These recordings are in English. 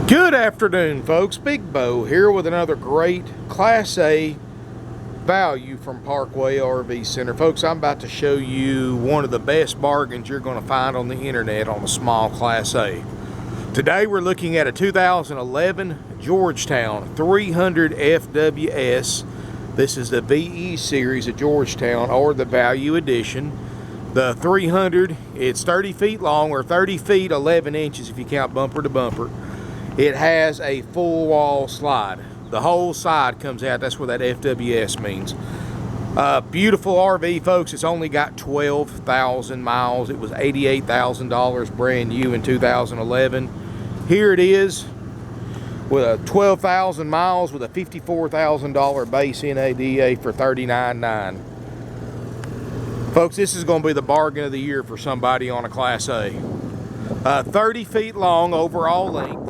Good afternoon, folks. Big Bo here with another great Class A value from Parkway RV Center. Folks, I'm about to show you one of the best bargains you're going to find on the internet on a small Class A. Today we're looking at a 2011 Georgetown 300 FWS. This is the VE series of Georgetown, or the Value Edition. The 300, it's 30 feet long, or 30 feet 11 inches if you count bumper to bumper. It has a full wall slide. The whole side comes out. That's what that FWS means. Beautiful RV, folks. It's only got 12,000 miles. It was $88,000 brand new in 2011. Here it is with a 12,000 miles with a $54,000 base NADA for $39,900. Folks, this is going to be the bargain of the year for somebody on a Class A. 30 feet long overall length.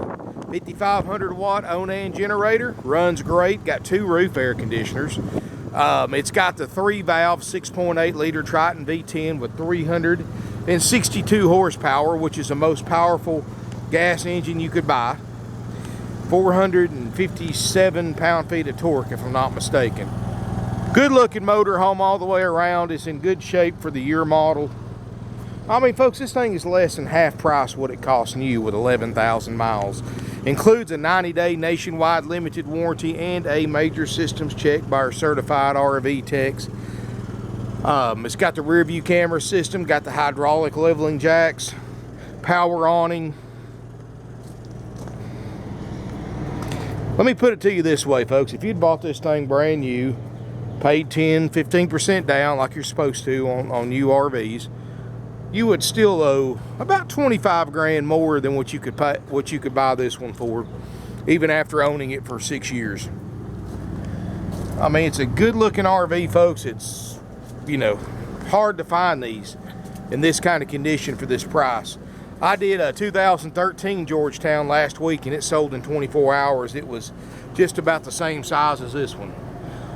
5,500 watt Onan generator, runs great, got 2 roof air conditioners. It's got the 3-valve 6.8 liter Triton V-10 with 362 horsepower, which is the most powerful gas engine you could buy. 457 pound-feet of torque, if I'm not mistaken. Good looking motor home all the way around. It's in good shape for the year model. I mean, folks, this thing is less than half price what it costs new with 11,000 miles. Includes a 90-day nationwide limited warranty and a major systems check by our certified RV techs. It's got the rear view camera system, got the hydraulic leveling jacks, power awning. Let me put it to you this way, folks. If you'd bought this thing brand new, paid 10-15% down like you're supposed to on new RVs, you would still owe about 25 grand more than what you could pay, what you could buy this one for, even after owning it for 6 years. I mean, it's a good looking RV, folks. It's, you know, hard to find these in this kind of condition for this price. I did a 2013 Georgetown last week and it sold in 24 hours. It was just about the same size as this one.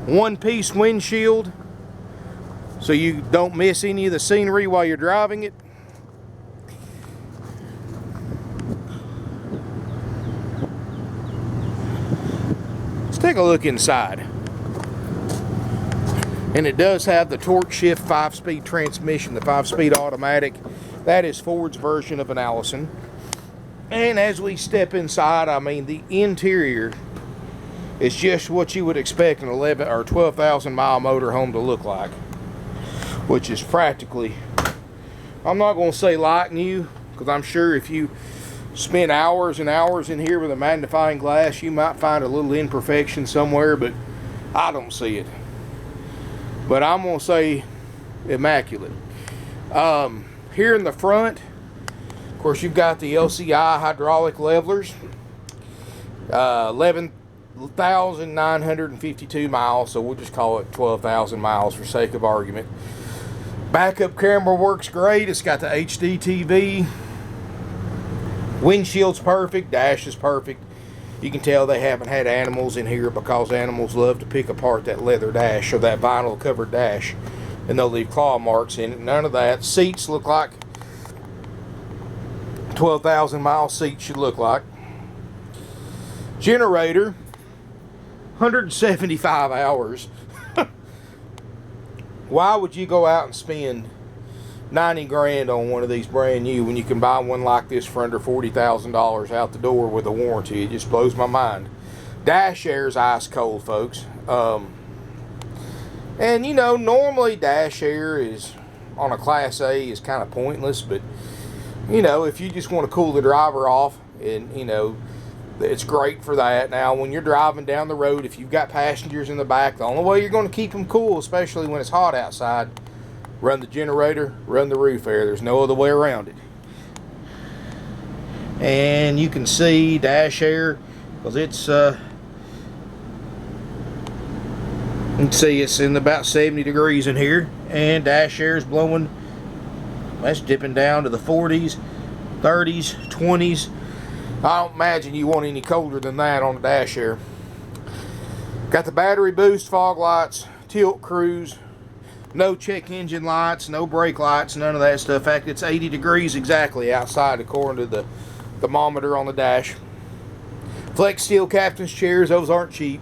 One-piece windshield, so you don't miss any of the scenery while you're driving it. Let's take a look inside. And it does have the Torqshift 5-speed transmission, the 5-speed automatic. That is Ford's version of an Allison. And as we step inside, I mean, the interior is just what you would expect an 11 or 12,000 mile motorhome to look like, which is practically, I'm not going to say like new, because I'm sure if you spend hours and hours in here with a magnifying glass, you might find a little imperfection somewhere, but I don't see it. But I'm going to say immaculate. Here in the front, of course, you've got the LCI hydraulic levelers. 11,952 miles, so we'll just call it 12,000 miles for sake of argument. Backup camera works great. It's got the HD TV. Windshield's perfect. Dash is perfect. You can tell they haven't had animals in here because animals love to pick apart that leather dash or that vinyl covered dash, and they'll leave claw marks in it. None of that. Seats look like 12,000 mile seats should look like. Generator, 175 hours. Why would you go out and spend 90 grand on one of these brand new when you can buy one like this for under $40,000 out the door with a warranty? It just blows my mind. Dash air's ice cold, folks. And you know, normally dash air is on a Class A is kind of pointless, but you know, if you just want to cool the driver off, and you know, it's great for that. Now, when you're driving down the road, if you've got passengers in the back, the only way you're going to keep them cool, especially when it's hot outside, run the generator, run the roof air. There's no other way around it. And you can see dash air, because it's, you can see it's in about 70 degrees in here, and dash air is blowing, that's dipping down to the 40s, 30s, 20s. I don't imagine you want any colder than that on the dash air. Got the battery boost, fog lights, tilt cruise, no check engine lights, no brake lights, none of that stuff. In fact, it's 80 degrees exactly outside according to the thermometer on the dash. Flex steel captain's chairs, those aren't cheap.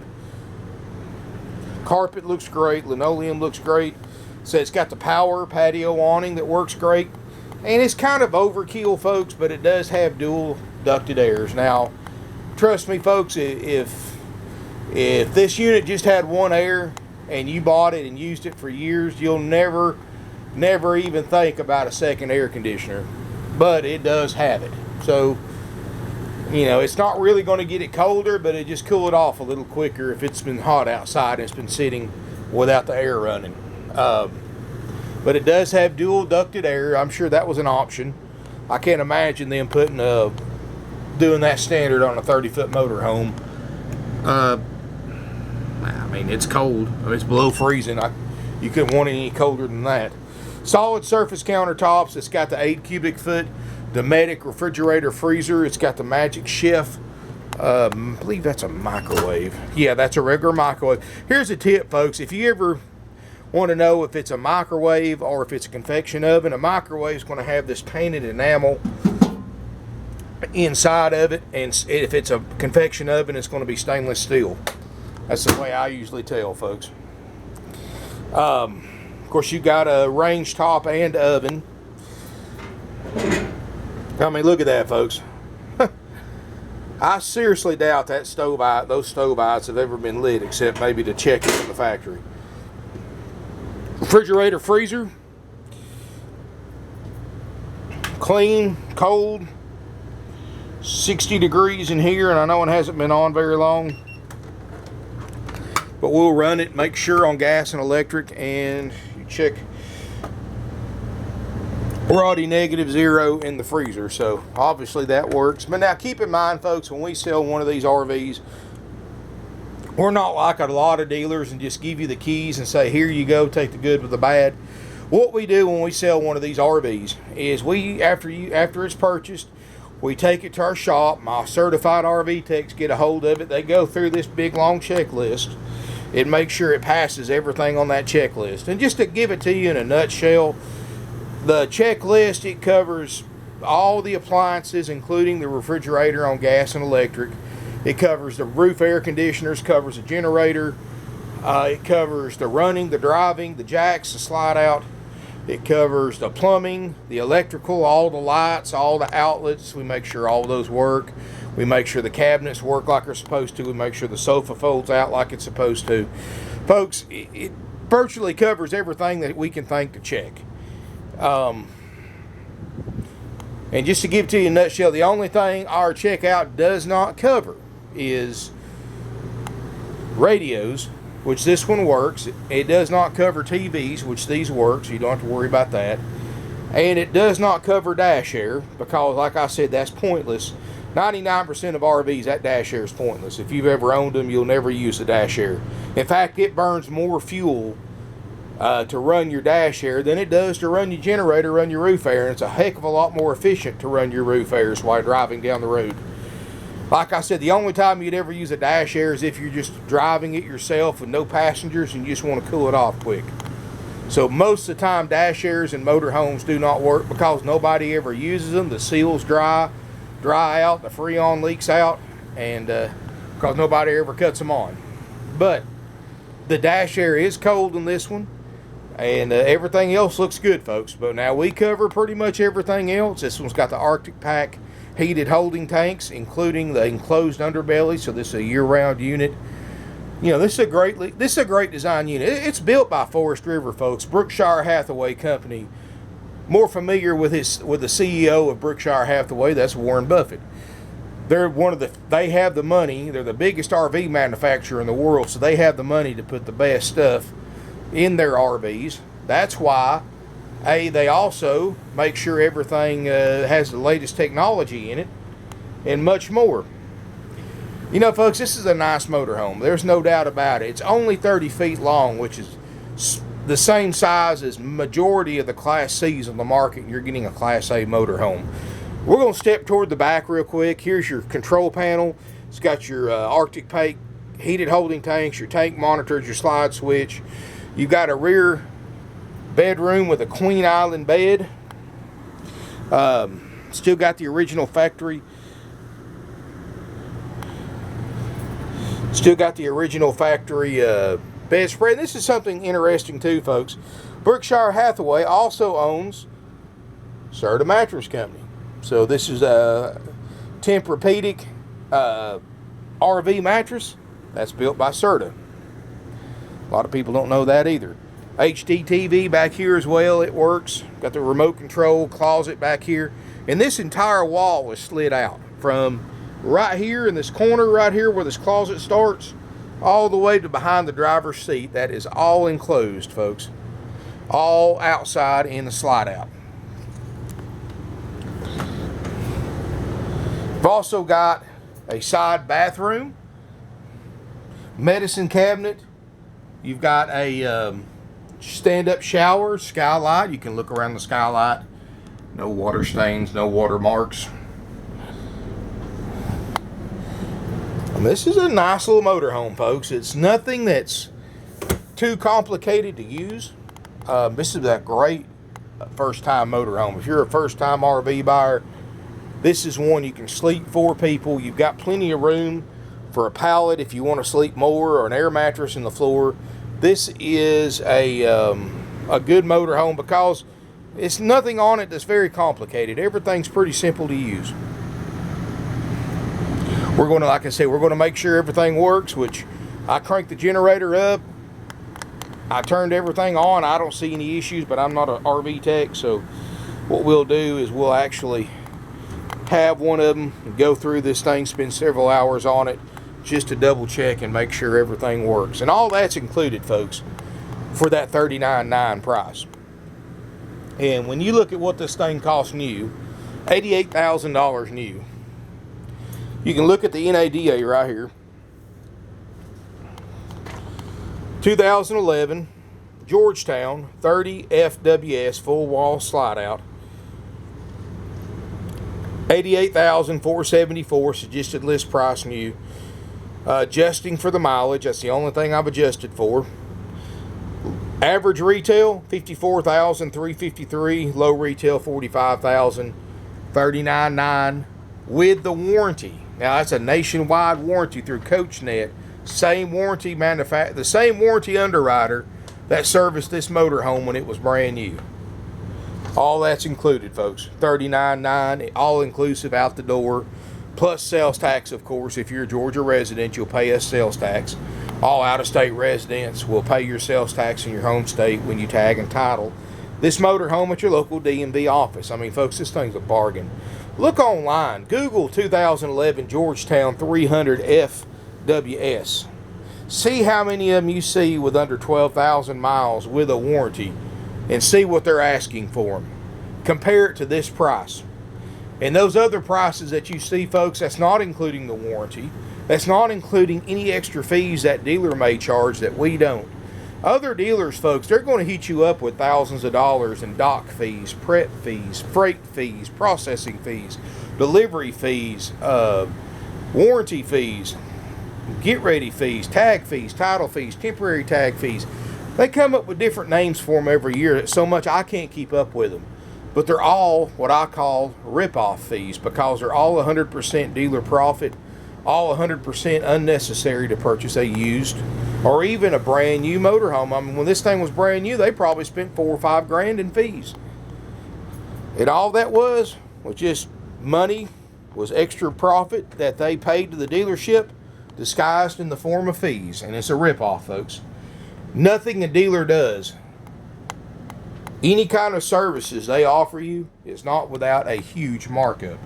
Carpet looks great, linoleum looks great. So it's got the power patio awning that works great. And it's kind of overkill, folks, but it does have dual ducted airs. Now, trust me, folks, if this unit just had one air and you bought it and used it for years, you'll never even think about a second air conditioner. But it does have it. So, you know, it's not really going to get it colder, but it just cool it off a little quicker if it's been hot outside and it's been sitting without the air running. But it does have dual ducted air. I'm sure that was an option. I can't imagine them doing that standard on a 30-foot motorhome. I mean, it's cold. It's below freezing. You couldn't want it any colder than that. Solid surface countertops. It's got the 8 cubic foot Dometic refrigerator freezer. It's got the Magic Chef. I believe that's a microwave. Yeah, that's a regular microwave. Here's a tip, folks. If you ever want to know if it's a microwave or if it's a convection oven, a microwave is going to have this painted enamel inside of it, and if it's a convection oven, it's going to be stainless steel. That's the way I usually tell, folks. Of course, you got a range top and oven. I mean, look at that, folks. I seriously doubt that those stove eyes have ever been lit, except maybe to check it from the factory. Refrigerator freezer. Clean, cold. 60 degrees in here, and I know it hasn't been on very long. But we'll run it, make sure on gas and electric, and you check. We're already -0 in the freezer, so obviously that works. But now keep in mind, folks, when we sell one of these RVs, we're not like a lot of dealers and just give you the keys and say, here you go, take the good with the bad. What we do when we sell one of these RVs is after it's purchased, we take it to our shop. My certified RV techs get a hold of it. They go through this big long checklist and make sure it passes everything on that checklist. And just to give it to you in a nutshell, the checklist, it covers all the appliances, including the refrigerator on gas and electric. It covers the roof air conditioners, covers the generator. It covers the running, the driving, the jacks, the slide out. It covers the plumbing, the electrical, all the lights, all the outlets. We make sure all those work. We make sure the cabinets work like they're supposed to. We make sure the sofa folds out like it's supposed to. Folks, it virtually covers everything that we can think to check. And just to give it to you in a nutshell, the only thing our checkout does not cover is radios, which this one works. It does not cover TVs, which these work, so you don't have to worry about that. And it does not cover dash air, because like I said, that's pointless. 99% of RVs, that dash air is pointless. If you've ever owned them, you'll never use the dash air. In fact, it burns more fuel to run your dash air than it does to run your generator, run your roof air. And it's a heck of a lot more efficient to run your roof airs while driving down the road. Like I said, the only time you'd ever use a dash air is if you're just driving it yourself with no passengers and you just want to cool it off quick. So most of the time, dash airs in motorhomes do not work because nobody ever uses them. The seals dry out, the Freon leaks out, and because nobody ever cuts them on. But the dash air is cold in this one. And everything else looks good, folks. But now we cover pretty much everything else. This one's got the Artic Pack heated holding tanks, including the enclosed underbelly. So this is a year-round unit. You know, this is a great design unit. It's built by Forest River, folks. Berkshire Hathaway Company. More familiar with the CEO of Berkshire Hathaway. That's Warren Buffett. They have the money. They're the biggest RV manufacturer in the world, so they have the money to put the best stuff in their RVs. That's why they also make sure everything has the latest technology in it and much more. You know, folks, this is a nice motorhome. There's no doubt about it. It's only 30 feet long, which is the same size as majority of the Class C's on the market, and you're getting a Class A motorhome. We're going to step toward the back real quick. Here's your control panel. It's got your Artic Pack heated holding tanks, your tank monitors, your slide switch. You've got a rear bedroom with a queen island bed. Still got the original factory Still got the original factory bedspread. This is something interesting too, folks. Berkshire Hathaway also owns Serta Mattress Company. So this is a Tempur-Pedic RV mattress that's built by Serta. A lot of people don't know that either. HD TV back here as well, it works. Got the remote control closet back here. And this entire wall was slid out from right here in this corner right here where this closet starts all the way to behind the driver's seat. That is all enclosed, folks. All outside in the slide out. We've also got a side bathroom, medicine cabinet. You've got a stand-up shower, skylight. You can look around the skylight. No water stains, no water marks. And this is a nice little motorhome, folks. It's nothing that's too complicated to use. This is a great first-time motorhome. If you're a first-time RV buyer, this is one you can sleep 4 people. You've got plenty of room for a pallet if you want to sleep more, or an air mattress in the floor. This is a good motorhome because it's nothing on it that's very complicated. Everything's pretty simple to use. We're going to, like I said, we're going to make sure everything works, which I cranked the generator up. I turned everything on. I don't see any issues, but I'm not an RV tech, so what we'll do is we'll actually have one of them go through this thing, spend several hours on it, just to double check and make sure everything works. And all that's included, folks, for that $39,900 price. And when you look at what this thing costs new, $88,000 new, you can look at the NADA right here. 2011 Georgetown 30 FWS full wall slide out. $88,474 suggested list price new. Adjusting for the mileage, that's the only thing I've adjusted for. Average retail $54,353, low retail $45,000, $39,900 with the warranty. Now that's a nationwide warranty through CoachNet. Same warranty the same warranty underwriter that serviced this motorhome when it was brand new. All that's included, folks. $39,900, all inclusive out the door, plus sales tax, of course. If you're a Georgia resident, you'll pay us sales tax. All out-of-state residents will pay your sales tax in your home state when you tag and title this motorhome at your local DMV office. I mean, folks, this thing's a bargain. Look online. Google 2011 Georgetown 300 FWS. See how many of them you see with under 12,000 miles with a warranty, and see what they're asking for them. Compare it to this price. And those other prices that you see, folks, that's not including the warranty. That's not including any extra fees that dealer may charge that we don't. Other dealers, folks, they're going to hit you up with thousands of dollars in dock fees, prep fees, freight fees, processing fees, delivery fees, warranty fees, get ready fees, tag fees, title fees, temporary tag fees. They come up with different names for them every year. So much I can't keep up with them. But they're all what I call rip-off fees, because they're all 100% dealer profit, all 100% unnecessary to purchase a used or even a brand new motorhome. I mean, when this thing was brand new, they probably spent $4 or $5 grand in fees. And all that was just money, was extra profit that they paid to the dealership, disguised in the form of fees. And it's a rip-off, folks. Nothing a dealer does, any kind of services they offer you, is not without a huge markup.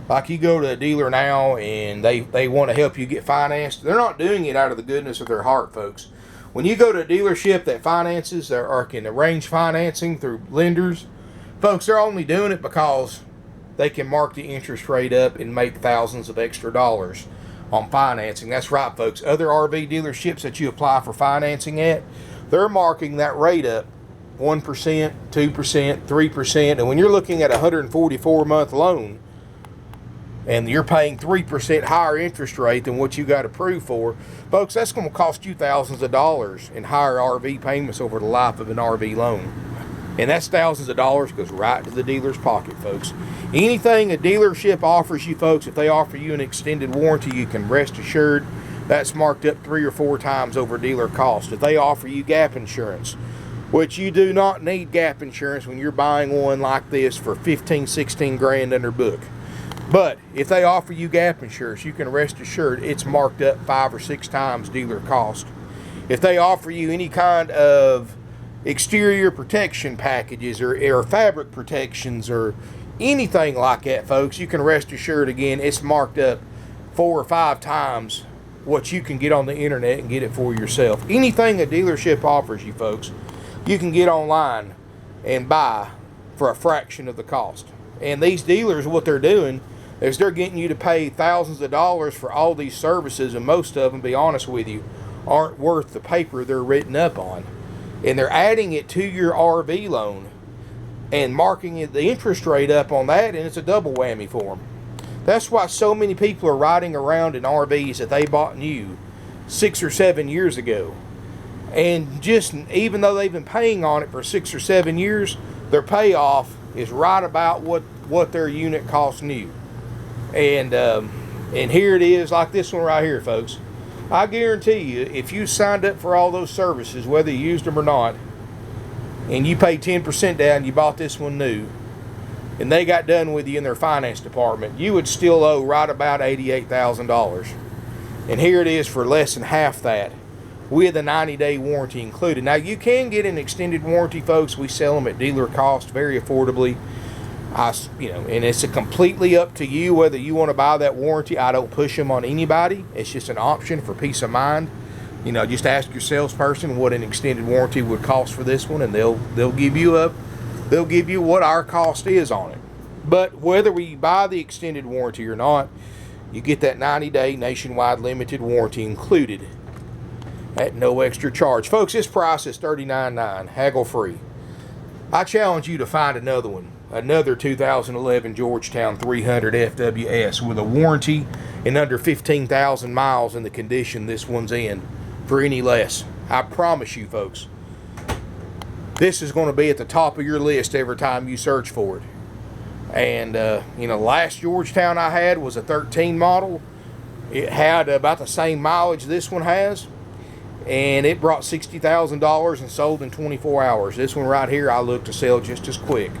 Like you go to a dealer now and they want to help you get financed. They're not doing it out of the goodness of their heart, folks. When you go to a dealership that finances or can arrange financing through lenders, folks, they're only doing it because they can mark the interest rate up and make thousands of extra dollars on financing. That's right, folks. Other RV dealerships that you apply for financing at, they're marking that rate up 1%, 2%, 3%. And when you're looking at a 144-month loan and you're paying 3% higher interest rate than what you got approved for, folks, that's going to cost you thousands of dollars in higher RV payments over the life of an RV loan. And that's thousands of dollars goes right to the dealer's pocket, folks. Anything a dealership offers you, folks, if they offer you an extended warranty, you can rest assured that's marked up 3 or 4 times over dealer cost. If they offer you gap insurance, which you do not need gap insurance when you're buying one like this for 15, 16 grand under book. But if they offer you gap insurance, you can rest assured it's marked up 5 or 6 times dealer cost. If they offer you any kind of exterior protection packages or fabric protections or anything like that, folks, you can rest assured again it's marked up 4 or 5 times what you can get on the internet and get it for yourself. Anything a dealership offers you, folks, you can get online and buy for a fraction of the cost. And these dealers, what they're doing is they're getting you to pay thousands of dollars for all these services, and most of them, be honest with you, aren't worth the paper they're written up on. And they're adding it to your RV loan and marking it, the interest rate up on that, and it's a double whammy for them. That's why so many people are riding around in RVs that they bought new 6 or 7 years ago. And just even though they've been paying on it for 6 or 7 years, their payoff is right about what their unit costs new. And here it is, like this one right here, folks. I guarantee you, if you signed up for all those services, whether you used them or not, and you paid 10% down, you bought this one new, and they got done with you in their finance department, you would still owe right about $88,000. And here it is for less than half that, with a 90-day warranty included. Now, you can get an extended warranty, folks. We sell them at dealer cost very affordably. And it's completely up to you whether you want to buy that warranty. I don't push them on anybody. It's just an option for peace of mind. Just ask your salesperson what an extended warranty would cost for this one, and they'll give you what our cost is on it. But whether we buy the extended warranty or not, you get that 90-day nationwide limited warranty included at no extra charge. Folks, this price is $39.9, haggle free. I challenge you to find another one. Another 2011 Georgetown 300 FWS with a warranty and under 15,000 miles in the condition this one's in for any less. I promise you, folks, this is going to be at the top of your list every time you search for it. And last Georgetown I had was a 13 model. It had about the same mileage this one has, and it brought $60,000 and sold in 24 hours. This one right here I look to sell just as quick.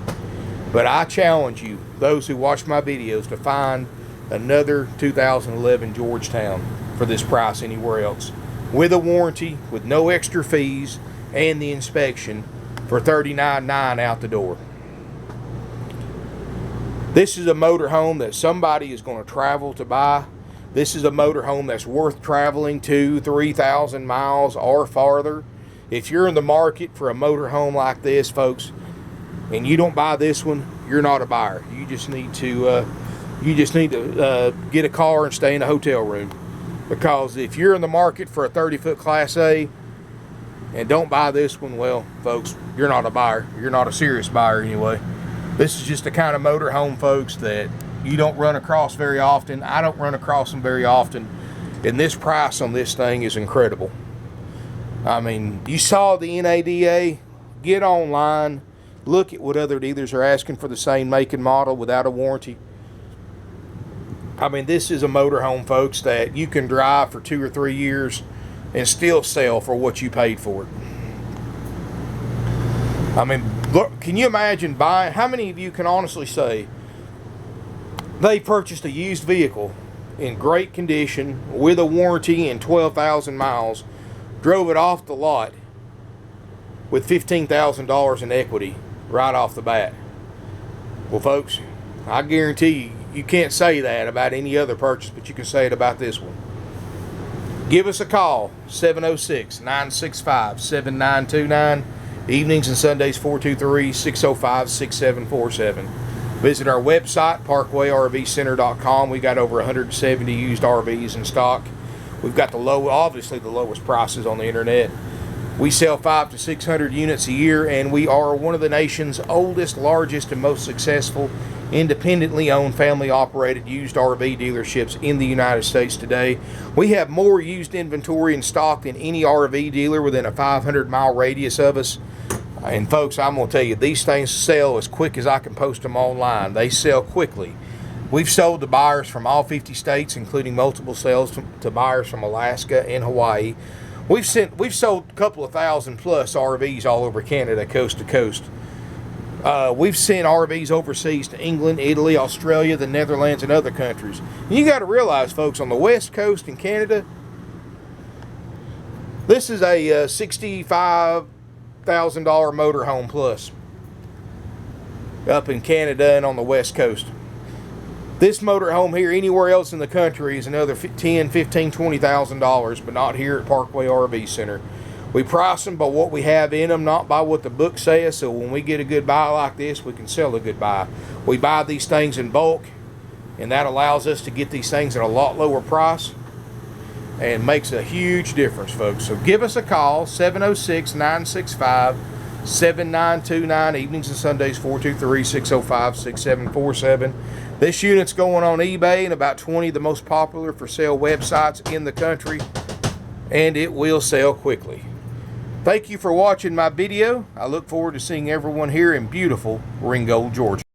But I challenge you, those who watch my videos, to find another 2011 Georgetown for this price anywhere else, with a warranty, with no extra fees, and the inspection for $39.9 out the door. This is a motorhome that somebody is going to travel to buy. This is a motorhome that's worth traveling 2,000-3,000 miles or farther. If you're in the market for a motorhome like this, folks, and you don't buy this one, you're not a buyer. You just need to get a car and stay in a hotel room. Because if you're in the market for a 30-foot Class A and don't buy this one, well, folks, you're not a buyer. You're not a serious buyer anyway. This is just the kind of motorhome, folks, that you don't run across very often. I don't run across them very often. And this price on this thing is incredible. I mean, you saw the NADA. Get online. Look at what other dealers are asking for the same make and model without a warranty. I mean, this is a motorhome, folks, that you can drive for 2 or 3 years and still sell for what you paid for it. I mean, look, can you imagine buying? How many of you can honestly say they purchased a used vehicle in great condition with a warranty and 12,000 miles, drove it off the lot with $15,000 in equity right off the bat? Well, folks, I guarantee you can't say that about any other purchase, but you can say it about this one. Give us a call, 706-965-7929. Evenings and Sundays, 423-605-6747. Visit our website, parkwayrvcenter.com. We got over 170 used RVs in stock. We've got obviously the lowest prices on the internet. We sell 500 to 600 units a year, and we are one of the nation's oldest, largest, and most successful independently owned, family-operated used RV dealerships in the United States today. We have more used inventory in stock than any RV dealer within a 500-mile radius of us. And folks, I'm going to tell you, these things sell as quick as I can post them online. They sell quickly. We've sold to buyers from all 50 states, including multiple sales to buyers from Alaska and Hawaii. We've sold a couple of thousand plus RVs all over Canada, coast to coast. We've sent RVs overseas to England, Italy, Australia, the Netherlands, and other countries. And you got to realize, folks, on the West Coast in Canada, this is a $65,000 motorhome plus up in Canada and on the West Coast. This motorhome here, anywhere else in the country, is another $10,000, $15,000, $20,000, but not here at Parkway RV Center. We price them by what we have in them, not by what the book says, so when we get a good buy like this, we can sell a good buy. We buy these things in bulk, and that allows us to get these things at a lot lower price, and makes a huge difference, folks. So give us a call, 706-965-7929, evenings and Sundays, 423-605-6747. This unit's going on eBay and about 20 of the most popular for sale websites in the country, and it will sell quickly. Thank you for watching my video. I look forward to seeing everyone here in beautiful Ringgold, Georgia.